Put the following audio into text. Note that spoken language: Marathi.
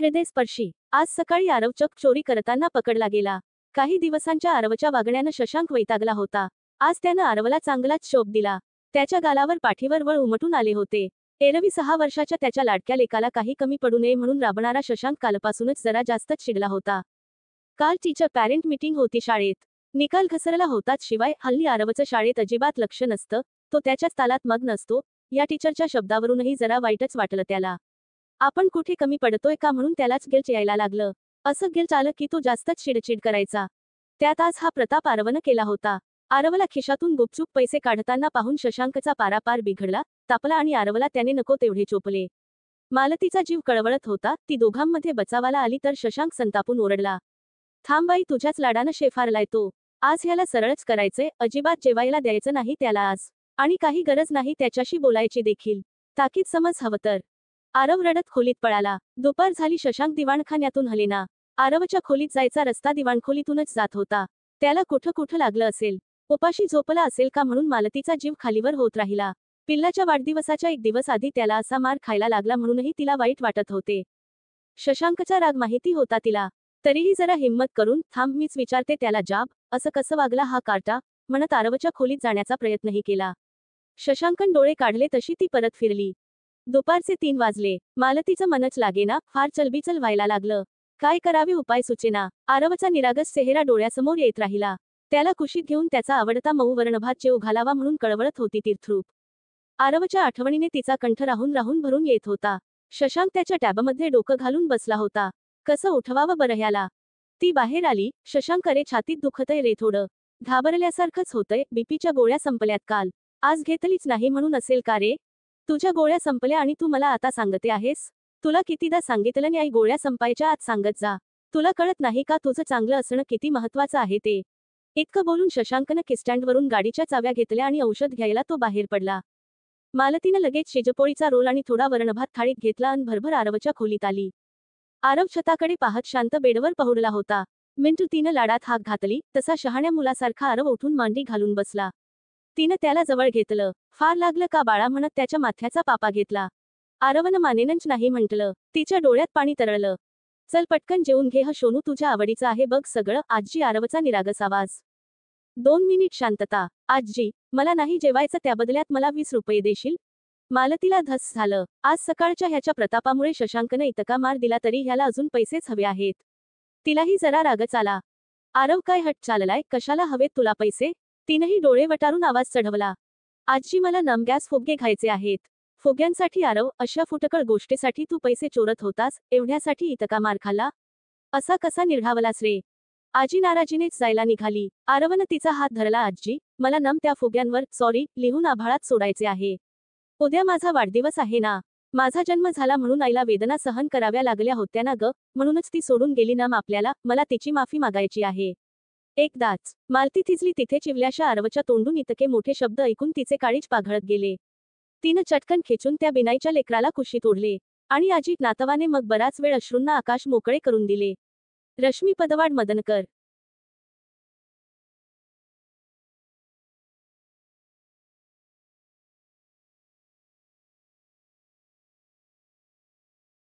हृदयस्पर्शी. आज सकाळी आरव चक चोरी करताना पकडला गेला. काही दिवसांच्या आरवच्या वागण्यानं शशांक वैतागला होता. आज त्यानं आरवला चांगलाच शोभ दिला. त्याच्या गालावर पाठीवर वळ उमटून आले होते. एरवी 6 वर्षाच्या त्याच्या लाडक्या लेकाला काही कमी पडू नये म्हणून राबणारा शशांक कालपासूनच जरा जास्तच चिडला होता. काल टीचर पॅरेंट मीटिंग होती शाळेत. निकाल घसरला होताच, शिवाय हल्ली आरवचं शाळेत अजिबात लक्ष नसतं, तो त्याच्याच तालात मग्न असतो. या टीचरच्या शब्दावरूनही जरा वाईटच वाटलं त्याला. आपण कुठे कमी पडतोय का म्हणून त्यालाच गिल्ट यायला लागलं. असं गिल्ट आलं की तो जास्तच चिडचिड करायचा. त्यात आज हा प्रताप आरवनं केला होता. आरवला खिशातून गुपचूप पैसे काढताना पाहून शशांकचा पारापार बिघडला, तापला आणि आरवला त्याने नको तेवढे चोपले. मालतीचा जीव कळवळत होता. ती दोघांमध्ये बचावाला आली तर शशांक संतापून ओरडला, थांब बाई, तुझ्याच लाडानं शेफारलाय तो. आज ह्याला सरळच करायचंय, अजिबात जेवायला द्यायचं नाही त्याला आज. आणि काही गरज नाही त्याच्याशी बोलायची देखील. ताकीद समज हवं तर. आरव रडत खोलीत पळाला. दुपार झाली. शशांक दिवाणखान्यातून हलेना. आरवच्या खोलीत जायचा रस्ता दिवाणखोलीतूनच जात होता. त्याला कुठं लागलं असेल, उपाशी झोपला असेल का म्हणून मालतीचा जीव खालीवर होत राहिला. पिल्लाच्या वाढदिवसाच्या 1 दिवस आधी त्याला असा मार खायला लागला म्हणूनही तिला वाईट वाटत होते. शशांकचा राग माहिती होता तिला. तरीही जरा हिम्मत करून, थांब मीच विचारते त्याला जाब, असं कसं वागला हा कार्टा, म्हणत आरवच्या खोलीत जाण्याचा प्रयत्नही केला. शशांकन डोळे काढले तशी ती परत फिरली. दुपारचे 3 वाजले. मालतीचं मनच लागेना, फार चलबिचल व्हायला लागलं. काय करावे उपाय सुचेना. आरवचा निरागस चेहरा डोळ्यासमोर येत राहिला. त्याला कुशीत घेऊन त्याचा आवडता मऊ वर्णभात जेव घालावा म्हणून कळवळत होती तीर्थरूप. आरवच्या आठवणीने तिचा कंठ राहून राहून भरून येत होता. शशांक त्याच्या टॅबमध्ये डोकं घालून बसला होता. कसं उठवावं बरं ह्याला. ती बाहेर आली. शशांक, अरे छातीत दुखतंय रे थोडं. घाबरल्यासारखंच होतंय. बीपीच्या गोळ्या संपल्यात काल. आज घेतलीच नाही म्हणून असेल का रे. तुझ्या गोळ्या संपल्या आणि तू मला आता सांगते आहेस. तुला कितीदा सांगितलं नाही गोळ्या संपायच्या आत सांगत जा. तुला कळत नाही का तुझं चांगलं असणं किती महत्वाचं आहे ते. इतकं बोलून शशांकनं किस्टँडवरून गाडीच्या चाव्या घेतल्या आणि औषध घ्यायला तो बाहेर पडला. मालतीनं लगेच शिजपोळीचा रोल आणि थोडा वरणभात थाळीत घेतला आणि भरभर आरवच्या खोलीत आली. आरव छताकडे पाहत शांत बेडवर पहुडला होता. मिंटू तिनं लाडात हाक घातली तसा शहाण्या मुलासारखा आरव उठून मांडी घालून बसला. तिनं त्याला जवळ घेतलं. फार लागलं का बाळा म्हणत त्याच्या माथ्याचा पापा घेतला. आरवनं मानेनंच नाही म्हटलं. तिच्या डोळ्यात पाणी तरळलं. चल पटकन जेवून घे, ह सोनू तुझ्या आवडीचं आहे बघ सगळं. आजी. आरवचा निरागस आवाज. 2 मिनिट शांतता. आजी, मला नाही जेवायचं, त्या बदल्यात मला 20 रुपये देशील. मालतीला धस झालं. आज सकाळच्या ह्याच्या प्रतापामुळे शशांकनं इतका मार दिला तरी ह्याला अजून पैसेच हवे आहेत. तिलाही जरा रागच आला. आरव काय हट चाललाय, कशाला हवेत तुला पैसे. तिनंही डोळे वटारून आवाज चढवला. आजी, मला नम गॅस फुगे घ्यायचे आहेत. फुग्यांसाठी आरव, अशा फुटकळ गोष्टीसाठी तू पैसे चोरत होतास, एवढ्यासाठी इतका मार खाल्ला. असा कसा निर्धावलास रे. आजी नाराजीनेच जायला निघाली. आरवनं तिचा हात धरला. आजी, मला नम त्या फुग्यांवर सॉरी लिहून आभाळात सोडायचे आहे. उद्या माझा वाढदिवस आहे ना. माझा जन्म झाला म्हणून आईला वेदना सहन कराव्या लागल्या होत्या ना ग, म्हणूनच ती सोडून गेली नम आपल्याला. मला तिची माफी मागायची आहे. एकदाच. मालती थिजली तिथे. चिवल्याशा आरवच्या तोंडून इतके मोठे शब्द ऐकून तिचे काळीज पाघळत गेले. तिनं चटकन खेचून त्या बिनाईच्या लेकराला कुशीत ओढले. आणि आजी नातवाने मग बराच वेळ अश्रूंना आकाश मोकळे करून दिले. रश्मी पदवाड, मदनकर.